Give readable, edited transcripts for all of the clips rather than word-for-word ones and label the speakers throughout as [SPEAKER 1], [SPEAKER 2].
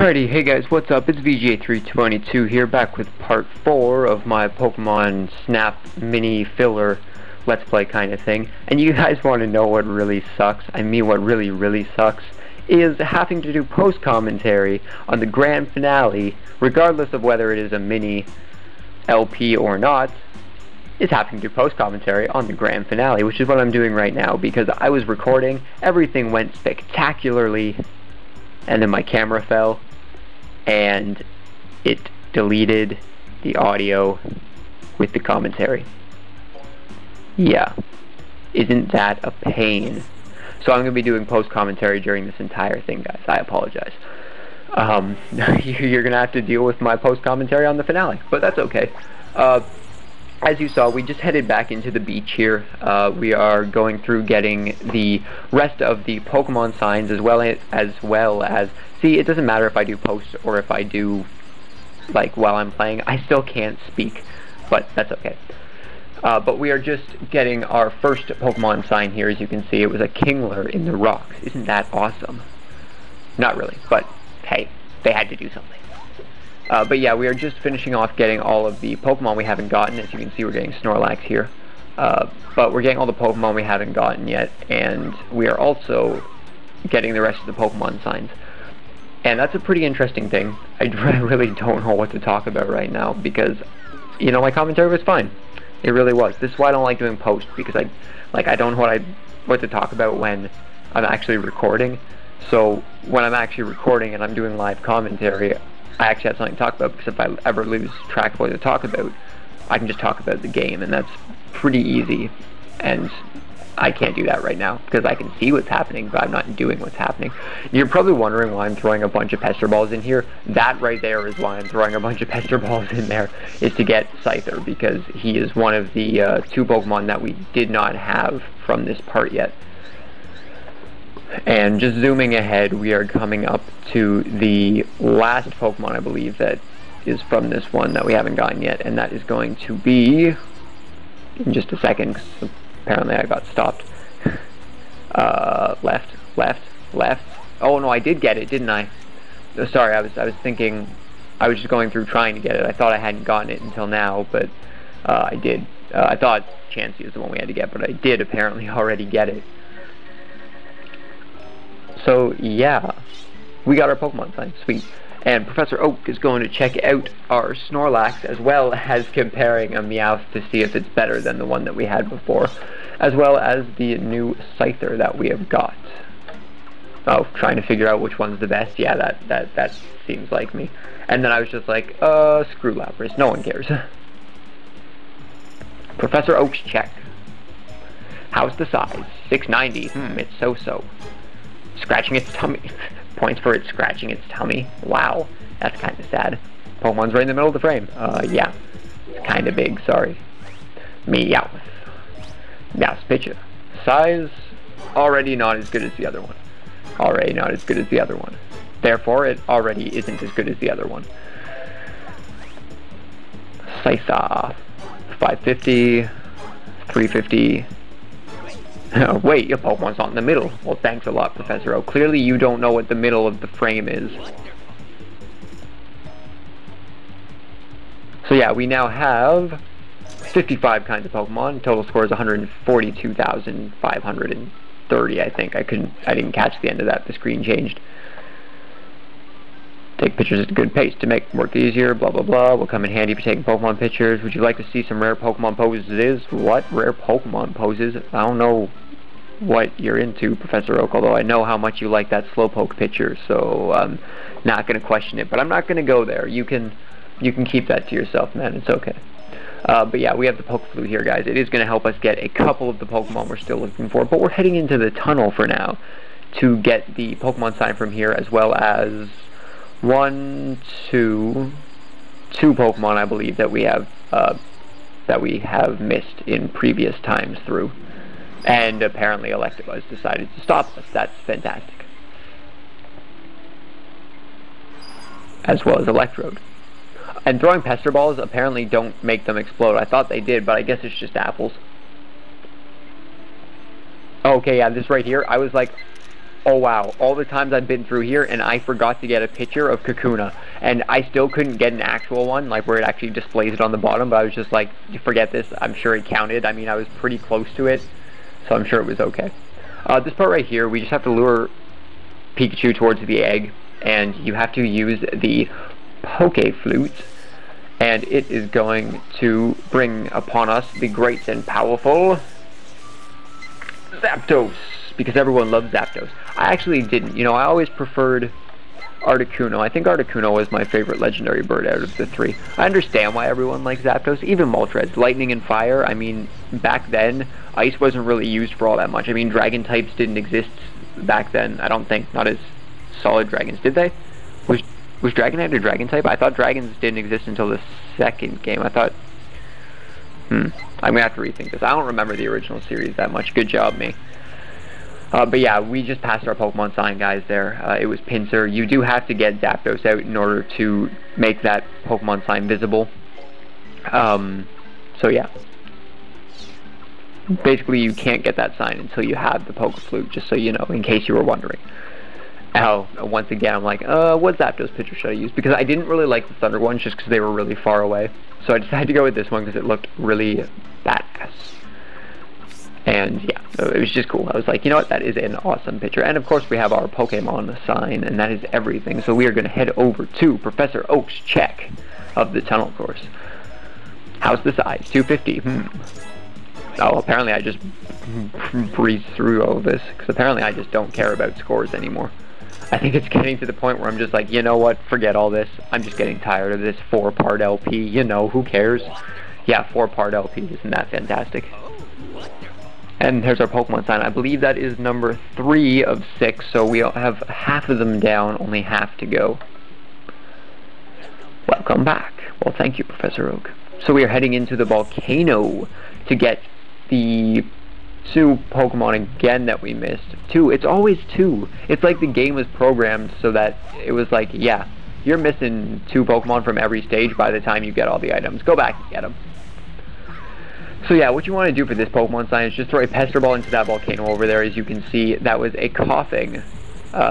[SPEAKER 1] Alrighty, hey guys, what's up? It's VGA322 here, back with part 4 of my Pokemon Snap mini filler Let's Play kind of thing. And you guys want to know what really sucks? I mean, what really sucks is having to do post-commentary on the grand finale, regardless of whether it is a mini LP or not, is having to do post-commentary on the grand finale, which is what I'm doing right now, because I was recording, everything went spectacularly, and then my camera fell, and it deleted the audio with the commentary. Yeah. Isn't that a pain? So I'm going to be doing post-commentary during this entire thing, guys. I apologize. You're going to have to deal with my post-commentary on the finale, but that's okay. As you saw, we just headed back into the beach here. We are going through getting the rest of the Pokemon signs as well as see, it doesn't matter if I do post or if I do like while I'm playing. I still can't speak, but that's okay. But we are just getting our first Pokemon sign here. As you can see, it was a Kingler in the rocks. Isn't that awesome? Not really, but hey, they had to do something. But yeah, we are just finishing off getting all of the Pokemon we haven't gotten. As you can see, we're getting Snorlax here. But we're getting all the Pokemon we haven't gotten yet, and we are also getting the rest of the Pokemon signs. And that's a pretty interesting thing. I really don't know what to talk about right now, because, you know, my commentary was fine. It really was. This is why I don't like doing post, because I don't know what to talk about when I'm actually recording. So when I'm actually recording and I'm doing live commentary, I actually have something to talk about, because if I ever lose track of what to talk about, I can just talk about the game, and that's pretty easy. And I can't do that right now, because I can see what's happening, but I'm not doing what's happening. You're probably wondering why I'm throwing a bunch of Pester Balls in here. That right there is why I'm throwing a bunch of Pester Balls in there, is to get Scyther, because he is one of the two Pokemon that we did not have from this part yet. And just zooming ahead, we are coming up to the last Pokemon, I believe, that is from this one that we haven't gotten yet, and that is going to be in just a second, 'cause apparently I got stopped. Left. Oh no, I did get it, didn't I? Sorry, I was thinking, I was just going through trying to get it. I thought I hadn't gotten it until now, but I did. I thought Chansey is the one we had to get, but I did apparently already get it. So yeah, we got our Pokemon sign, sweet. And Professor Oak is going to check out our Snorlax, as well as comparing a Meowth to see if it's better than the one that we had before, as well as the new Scyther that we have got. Oh, trying to figure out which one's the best. Yeah, that seems like me. And then I was just like, screw Lapras, no one cares. Professor Oak's check. How's the size? 690. It's so-so. Scratching its tummy. Points for it scratching its tummy. Wow, that's kind of sad. Pokemon's right in the middle of the frame. Yeah. It's kind of big, sorry. Meowth. Meowth's picture. Size, already not as good as the other one. Already not as good as the other one. Therefore, it already isn't as good as the other one. Scyther. 550. 350. Wait, your Pokemon's not in the middle. Well, thanks a lot, Professor Oak. Clearly you don't know what the middle of the frame is. So yeah, we now have 55 kinds of Pokemon. Total score is 142,530, I think. I didn't catch the end of that. The screen changed. Take pictures at a good pace to make work easier, blah blah blah. Will come in handy for taking Pokemon pictures. Would you like to see some rare Pokemon poses? What? Rare Pokemon poses? I don't know what you're into, Professor Oak, although I know how much you like that Slowpoke picture, so I'm not going to question it. But I'm not going to go there. You can keep that to yourself, man. It's okay. But yeah, we have the Pokeflute here, guys. It is going to help us get a couple of the Pokemon we're still looking for, but we're heading into the tunnel for now to get the Pokemon sign from here, as well as two Pokemon, I believe, that we have missed in previous times through. And apparently Electabuzz decided to stop us. That's fantastic. As well as Electrode. And throwing Pester Balls apparently don't make them explode. I thought they did, but I guess it's just apples. Okay, yeah, this right here, I was like, oh wow, all the times I've been through here and I forgot to get a picture of Kakuna, and I still couldn't get an actual one, like where it actually displays it on the bottom, but I was just like, forget this, I'm sure it counted. I mean, I was pretty close to it, so I'm sure it was okay. This part right here, we just have to lure Pikachu towards the egg, and you have to use the Poke Flute, and it is going to bring upon us the great and powerful Zapdos, because everyone loves Zapdos. I actually didn't, you know, I always preferred Articuno. I think Articuno was my favorite legendary bird out of the three. I understand why everyone likes Zapdos, even Moltres. Lightning and Fire, I mean, back then, Ice wasn't really used for all that much. I mean, Dragon types didn't exist back then, I don't think. Not as solid dragons, did they? Was Dragonite a Dragon type? I thought dragons didn't exist until the second game. I thought... I'm gonna have to rethink this. I don't remember the original series that much. Good job, me. But yeah, we just passed our Pokemon sign, guys, there. It was Pinsir. You do have to get Zapdos out in order to make that Pokemon sign visible. So yeah. Basically, you can't get that sign until you have the Poke Flute, just so you know, in case you were wondering. Oh, once again, I'm like, what Zapdos picture should I use? Because I didn't really like the Thunder ones just because they were really far away. So I decided to go with this one because it looked really badass. And yeah, it was just cool. I was like, you know what, that is an awesome picture. And of course we have our Pokemon sign, and that is everything. So we are going to head over to Professor Oak's check of the tunnel course. How's the size? 250. Oh, apparently I just breezed through all of this, because apparently I just don't care about scores anymore. I think it's getting to the point where I'm just like, you know what, forget all this. I'm just getting tired of this 4-part LP, you know, who cares? Yeah, 4-part LP, isn't that fantastic? And there's our Pokemon sign. I believe that is number 3 of 6, so we have half of them down, only half to go. Welcome back. Well, thank you, Professor Oak. So we are heading into the volcano to get the 2 Pokemon again that we missed. 2. It's always 2. It's like the game was programmed so that it was like, yeah, you're missing 2 Pokemon from every stage by the time you get all the items. Go back and get them. So yeah, what you want to do for this Pokemon sign is just throw a Pester Ball into that volcano over there. As you can see, that was a Coughing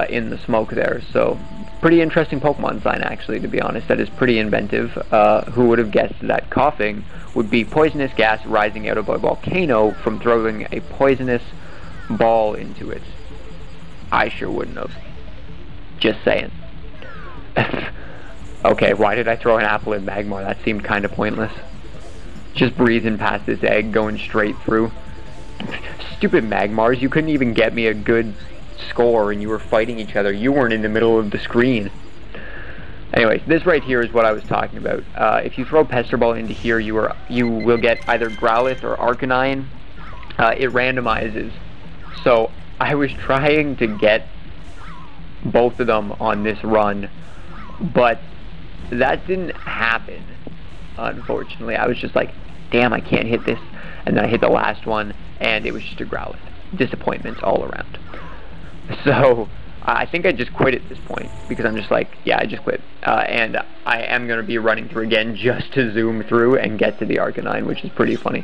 [SPEAKER 1] in the smoke there. So, pretty interesting Pokemon sign, actually, to be honest. That is pretty inventive. Who would have guessed that Coughing would be poisonous gas rising out of a volcano from throwing a poisonous ball into it? I sure wouldn't have. Just saying. Okay, why did I throw an apple at Magmar? That seemed kind of pointless. Just breezing past this egg, going straight through. Stupid Magmars, you couldn't even get me a good score and you were fighting each other. You weren't in the middle of the screen. Anyways, this right here is what I was talking about. If you throw Pester Ball into here, you will get either Growlithe or Arcanine. It randomizes. So I was trying to get both of them on this run, but that didn't happen, unfortunately. I was just like, damn, I can't hit this. And then I hit the last one, and it was just a Growlithe. Disappointment all around. So I think I just quit at this point, because I'm just like, yeah, I just quit. And I am going to be running through again just to zoom through and get to the Arcanine, which is pretty funny.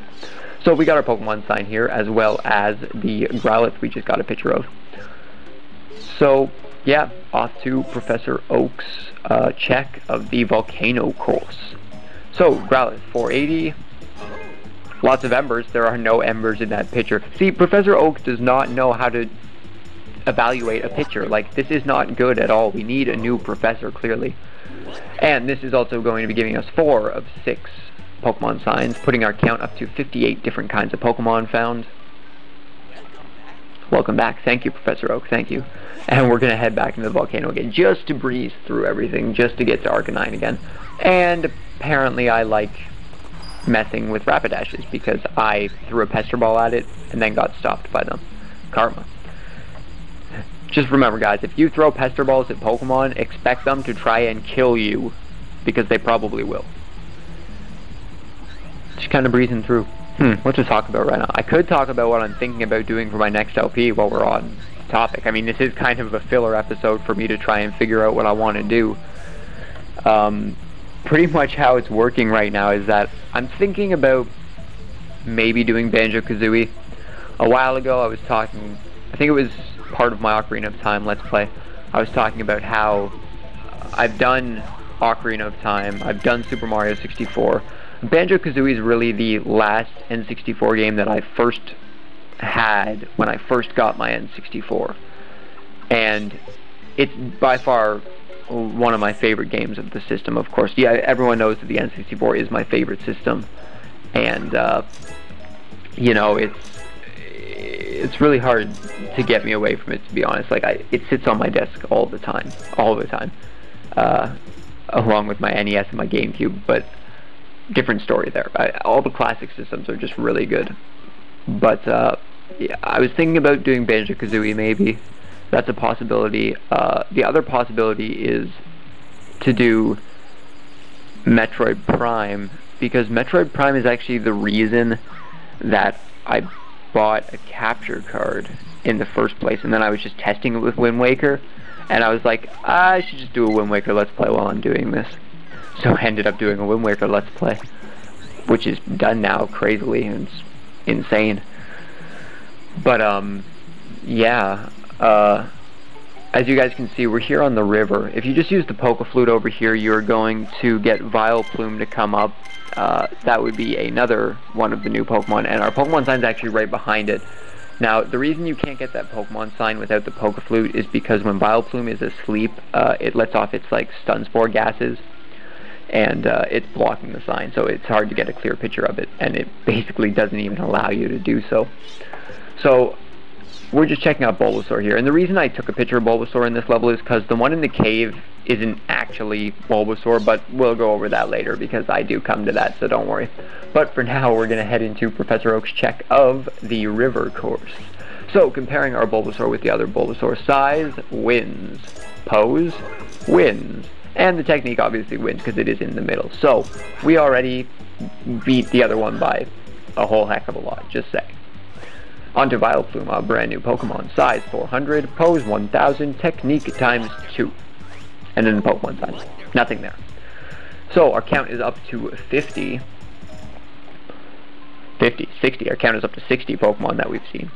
[SPEAKER 1] So we got our Pokemon sign here, as well as the Growlithe we just got a picture of. So, yeah, off to Professor Oak's check of the volcano course. So, Growlithe, 480. Lots of embers. There are no embers in that picture. See, Professor Oak does not know how to evaluate a picture. Like, this is not good at all. We need a new professor, clearly. And this is also going to be giving us 4 of 6 Pokemon signs, putting our count up to 58 different kinds of Pokemon found. Welcome back. Thank you, Professor Oak. Thank you. And we're going to head back into the volcano again, just to breeze through everything, just to get to Arcanine again. And apparently I like messing with Rapidashes, because I threw a Pester Ball at it and then got stopped by them. Karma. Just remember, guys, if you throw Pester Balls at Pokemon, expect them to try and kill you, because they probably will. Just kind of breezing through. What to talk about right now? I could talk about what I'm thinking about doing for my next LP while we're on topic. I mean, this is kind of a filler episode for me to try and figure out what I want to do. Pretty much how it's working right now is that I'm thinking about maybe doing Banjo-Kazooie. A while ago I was talking, I think it was part of my Ocarina of Time Let's Play, I was talking about how I've done Ocarina of Time, I've done Super Mario 64. Banjo-Kazooie is really the last N64 game that I first had when I first got my N64. And it's by far one of my favorite games of the system, of course. Yeah, everyone knows that the N64 is my favorite system. And, you know, it's really hard to get me away from it, to be honest. Like, it sits on my desk all the time, along with my NES and my GameCube, but different story there. All the classic systems are just really good. But yeah, I was thinking about doing Banjo-Kazooie, maybe. That's a possibility. The other possibility is to do Metroid Prime, because Metroid Prime is actually the reason that I bought a capture card in the first place, and then I was just testing it with Wind Waker, and I was like, I should just do a Wind Waker Let's Play while I'm doing this. So I ended up doing a Wind Waker Let's Play, which is done now crazily, and it's insane. But yeah, as you guys can see, we're here on the river. If you just use the Poke Flute over here, you're going to get Vileplume to come up. That would be another one of the new Pokemon, and our Pokemon sign is actually right behind it. Now, the reason you can't get that Pokemon sign without the Poke Flute is because when Vileplume is asleep, it lets off its like stun spore gases, and it's blocking the sign, so it's hard to get a clear picture of it, and it basically doesn't even allow you to do so. So we're just checking out Bulbasaur here, and the reason I took a picture of Bulbasaur in this level is because the one in the cave isn't actually Bulbasaur, but we'll go over that later because I do come to that, so don't worry. But for now, we're going to head into Professor Oak's check of the river course. So, comparing our Bulbasaur with the other Bulbasaur, size wins, pose wins, and the technique obviously wins because it is in the middle. So, we already beat the other one by a whole heck of a lot, just saying. Onto Vileplume, a brand new Pokemon. Size 400, pose 1000, technique times 2. And then the Pokemon sign. Nothing there. So our count is up to 60. Our count is up to 60 Pokemon that we've seen.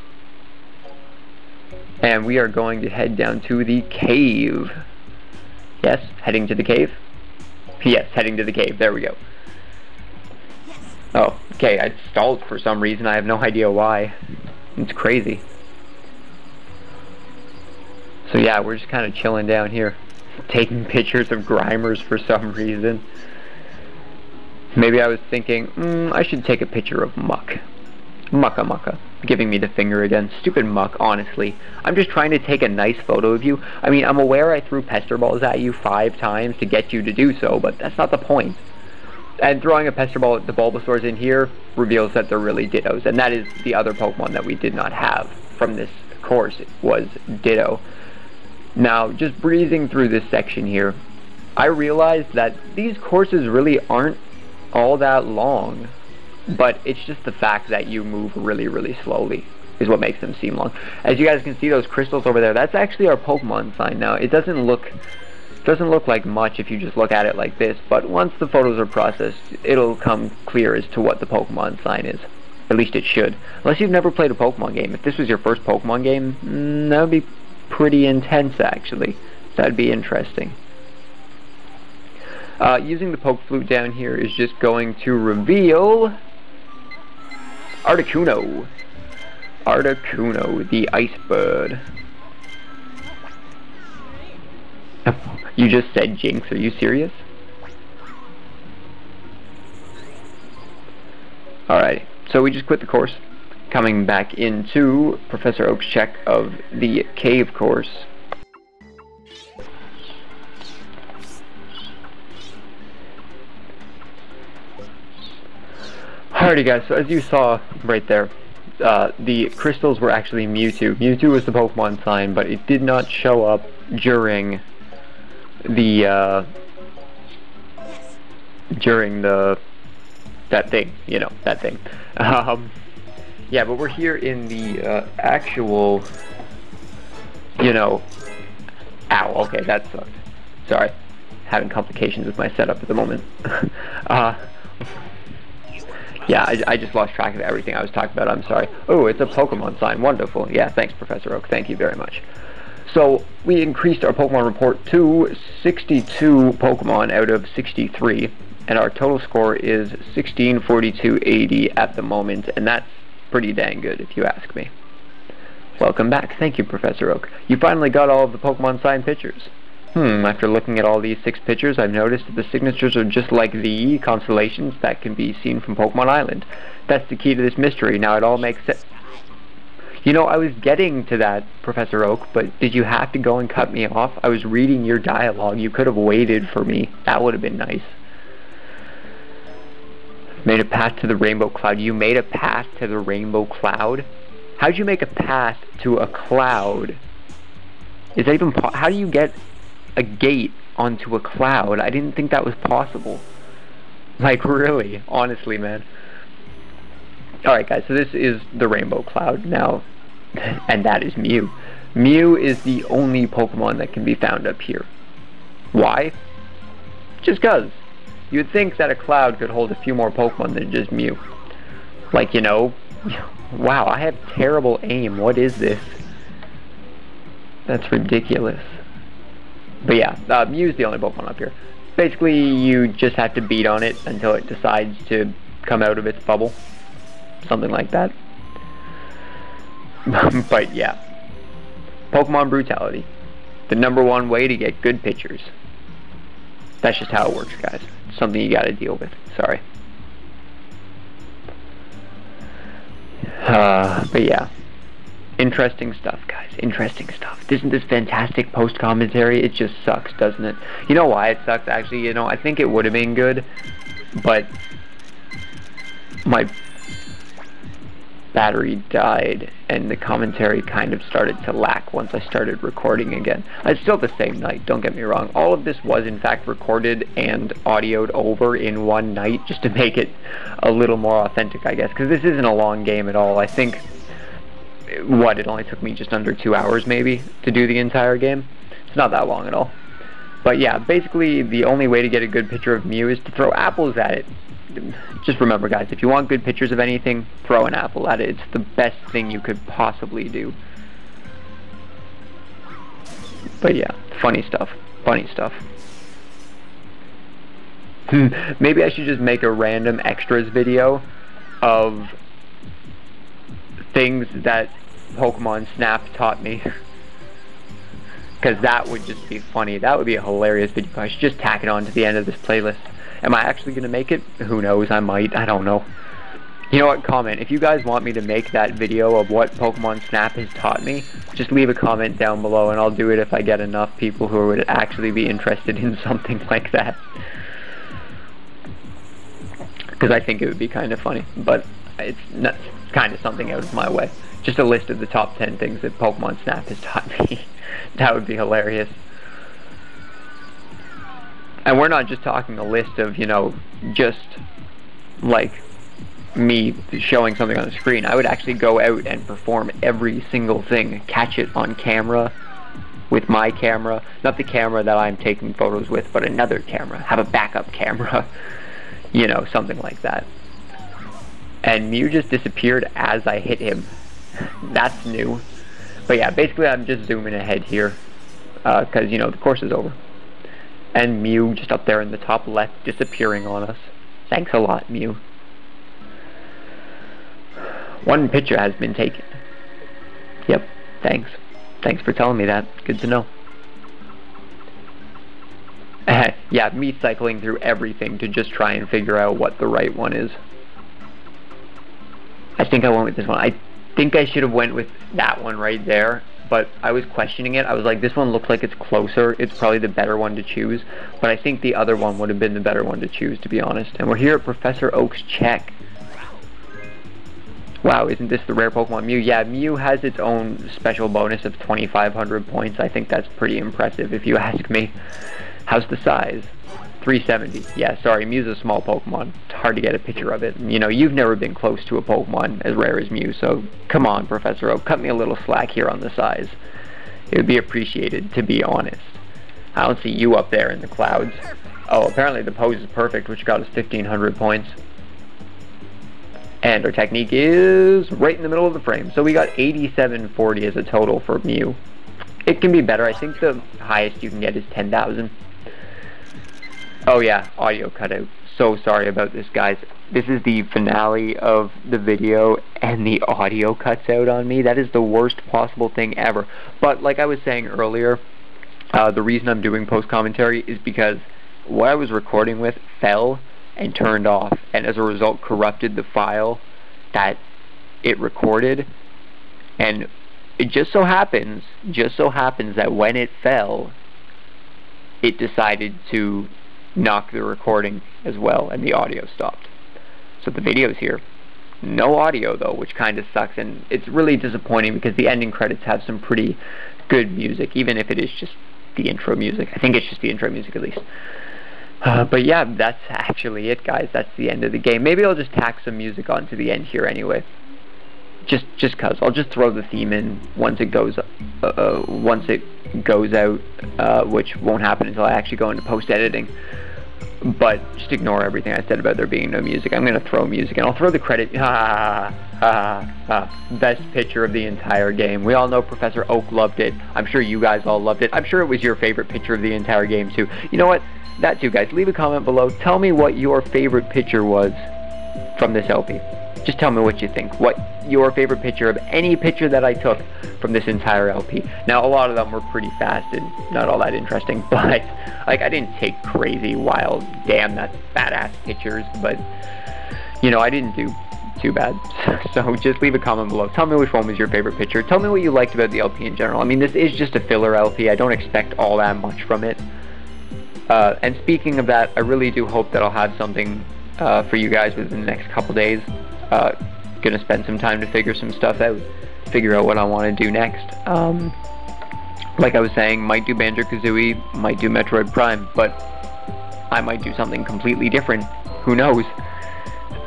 [SPEAKER 1] And we are going to head down to the cave. Yes, heading to the cave? Yes, heading to the cave. There we go. Oh, okay, I stalled for some reason. I have no idea why. It's crazy. So yeah, we're just kind of chilling down here, taking pictures of Grimers for some reason. Maybe I was thinking, I should take a picture of Muck. Mucka, giving me the finger again. Stupid Muck, honestly. I'm just trying to take a nice photo of you. I mean, I'm aware I threw Pester Balls at you 5 times to get you to do so, but that's not the point. And throwing a Pester Ball at the Bulbasaurs in here reveals that they're really Dittos, and that is the other Pokemon that we did not have from this course. It was Ditto. Now, just breezing through this section here, I realized that these courses really aren't all that long, but it's just the fact that you move really, really slowly is what makes them seem long. As you guys can see, those crystals over there, that's actually our Pokemon sign. Now, it doesn't look like much if you just look at it like this, but once the photos are processed, it'll come clear as to what the Pokemon sign is. At least it should. Unless you've never played a Pokemon game. If this was your first Pokemon game, that would be pretty intense, actually. That'd be interesting. Using the Poke Flute down here is just going to reveal Articuno. Articuno, the Ice Bird. You just said Jinx, are you serious? Alright, so we just quit the course, coming back into Professor Oak's check of the cave course. Alrighty guys, so as you saw right there, the crystals were actually Mewtwo. Mewtwo was the Pokemon sign, but it did not show up during that thing, you know, that thing. Yeah, but we're here in the actual, you know, ow, okay, that sucked. Sorry, having complications with my setup at the moment. Yeah, I just lost track of everything I was talking about. I'm sorry. Oh, it's a Pokemon sign. Wonderful. Yeah, thanks, Professor Oak. Thank you very much. So, we increased our Pokemon report to 62 Pokemon out of 63, and our total score is 1642.80 at the moment, and that's pretty dang good, if you ask me. Welcome back. Thank you, Professor Oak. You finally got all of the Pokemon sign pictures. After looking at all these 6 pictures, I've noticed that the signatures are just like the constellations that can be seen from Pokemon Island. That's the key to this mystery. Now it all makes sense. You know, I was getting to that, Professor Oak, but did you have to go and cut me off? I was reading your dialogue. You could have waited for me. That would have been nice. Made a path to the Rainbow Cloud. You made a path to the Rainbow Cloud? How'd you make a path to a cloud? Is that even how do you get a gate onto a cloud? I didn't think that was possible. Like, really, honestly, man. Alright guys, so this is the Rainbow Cloud now, and that is Mew. Mew is the only Pokemon that can be found up here. Why? Just cause. You'd think that a cloud could hold a few more Pokemon than just Mew. Like, you know, wow, I have terrible aim. What is this? That's ridiculous. But yeah, Mew's the only Pokemon up here. Basically, you just have to beat on it until it decides to come out of its bubble. Something like that. But yeah. Pokemon brutality. The #1 way to get good pictures. That's just how it works, guys. It's something you gotta deal with. Sorry. But yeah. Interesting stuff, guys. Interesting stuff. Isn't this fantastic post-commentary? It just sucks, doesn't it? You know why it sucks, actually? You know, I think it would have been good, but my battery died, and the commentary kind of started to lack once I started recording again. It's still the same night, don't get me wrong. All of this was, in fact, recorded and audioed over in one night, just to make it a little more authentic, I guess, because this isn't a long game at all. I think it only took me just under 2 hours maybe to do the entire game. It's not that long at all. But yeah, basically the only way to get a good picture of Mew is to throw apples at it. Just remember, guys, if you want good pictures of anything, throw an apple at it. It's the best thing you could possibly do. But yeah, funny stuff. Funny stuff. Maybe I should just make a random extras video of things that Pokemon Snap taught me. Because that would just be funny. That would be a hilarious video. I should just tack it on to the end of this playlist. Am I actually going to make it? Who knows? I might. I don't know. You know what? Comment. If you guys want me to make that video of what Pokemon Snap has taught me, just leave a comment down below and I'll do it if I get enough people who would actually be interested in something like that. Because I think it would be kind of funny. But it's not kind of something out of my way. Just a list of the top 10 things that Pokemon Snap has taught me. That would be hilarious. And we're not just talking a list of, you know, just like me showing something on the screen. I would actually go out and perform every single thing, catch it on camera with my camera, not the camera that I'm taking photos with, but another camera, have a backup camera, you know, something like that. And Mew just disappeared as I hit him. That's new. But yeah, basically I'm just zooming ahead here, because, you know, the course is over. And Mew just up there in the top left, disappearing on us. Thanks a lot, Mew. One picture has been taken. Yep, thanks. Thanks for telling me that. Good to know. Yeah, me cycling through everything to just try and figure out what the right one is. I think I went with this one. I think I should have went with that one right there, but I was questioning it. I was like, this one looks like it's closer. It's probably the better one to choose, but I think the other one would have been the better one to choose, to be honest. And we're here at Professor Oak's Check. Wow, isn't this the rare Pokemon Mew? Yeah, Mew has its own special bonus of 2,500 points. I think that's pretty impressive, if you ask me. How's the size? 370. Yeah, sorry, Mew's a small Pokemon. It's hard to get a picture of it. You know, you've never been close to a Pokemon as rare as Mew, so come on, Professor Oak, cut me a little slack here on the size. It would be appreciated, to be honest. I don't see you up there in the clouds. Oh, apparently the pose is perfect, which got us 1,500 points. And our technique is right in the middle of the frame. So we got 8740 as a total for Mew. It can be better. I think the highest you can get is 10,000. Oh yeah, audio cutout. So sorry about this, guys. This is the finale of the video, and the audio cuts out on me. That is the worst possible thing ever. But like I was saying earlier, the reason I'm doing post-commentary is because what I was recording with fell and turned off, and as a result corrupted the file that it recorded. And it just so happens that when it fell, it decided to knock the recording as well, and the audio stopped. So the video's here. No audio though, which kind of sucks, and it's really disappointing because the ending credits have some pretty good music, even if it is just the intro music. I think it's just the intro music at least. But yeah, that's actually it, guys. That's the end of the game. Maybe I'll just tack some music onto the end here anyway. Just cause I'll just throw the theme in once it goes out, which won't happen until I actually go into post editing. But just ignore everything I said about there being no music. I'm gonna throw music, and I'll throw the credit. Best picture of the entire game. We all know Professor Oak loved it. I'm sure you guys all loved it. I'm sure it was your favorite picture of the entire game too. You know what? That too, guys. Leave a comment below. Tell me what your favorite picture was from this LP. Just tell me what you think. What your favorite picture of any picture that I took from this entire LP. Now, a lot of them were pretty fast and not all that interesting, but like I didn't take crazy, wild, damn, that's badass pictures, but you know, I didn't do too bad. So just leave a comment below. Tell me which one was your favorite picture. Tell me what you liked about the LP in general. I mean, this is just a filler LP. I don't expect all that much from it. And speaking of that, I really do hope that I'll have something for you guys within the next couple days. Gonna spend some time to figure some stuff out, figure out what I want to do next. Like I was saying, might do Banjo-Kazooie, might do Metroid Prime, but I might do something completely different. Who knows?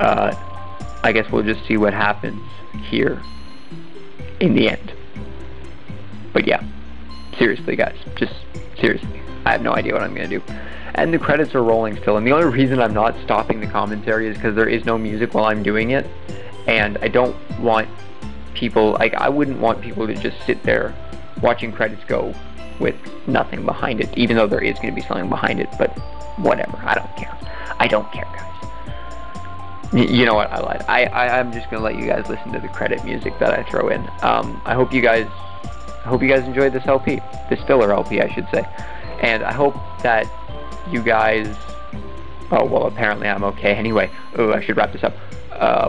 [SPEAKER 1] I guess we'll just see what happens here in the end. But yeah, seriously guys, just seriously, I have no idea what I'm gonna do. And the credits are rolling still, and the only reason I'm not stopping the commentary is because there is no music while I'm doing it, and I don't want people, like, I wouldn't want people to just sit there watching credits go with nothing behind it, even though there is going to be something behind it, but whatever, I don't care. I don't care, guys. You know what, I lied. I'm just going to let you guys listen to the credit music that I throw in. I hope you guys enjoyed this LP, this filler LP, I should say, and I hope that you guys, oh, well, apparently I'm okay anyway. Oh, I should wrap this up.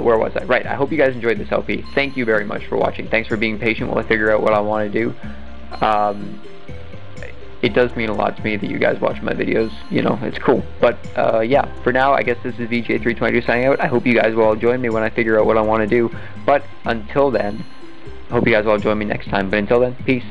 [SPEAKER 1] Where was I? Right, I hope you guys enjoyed this LP. Thank you very much for watching. Thanks for being patient while I figure out what I want to do. It does mean a lot to me that you guys watch my videos. You know, it's cool. But, yeah, for now, I guess this is VJ322 signing out. I hope you guys will all join me when I figure out what I want to do. But until then, I hope you guys will all join me next time. But until then, peace.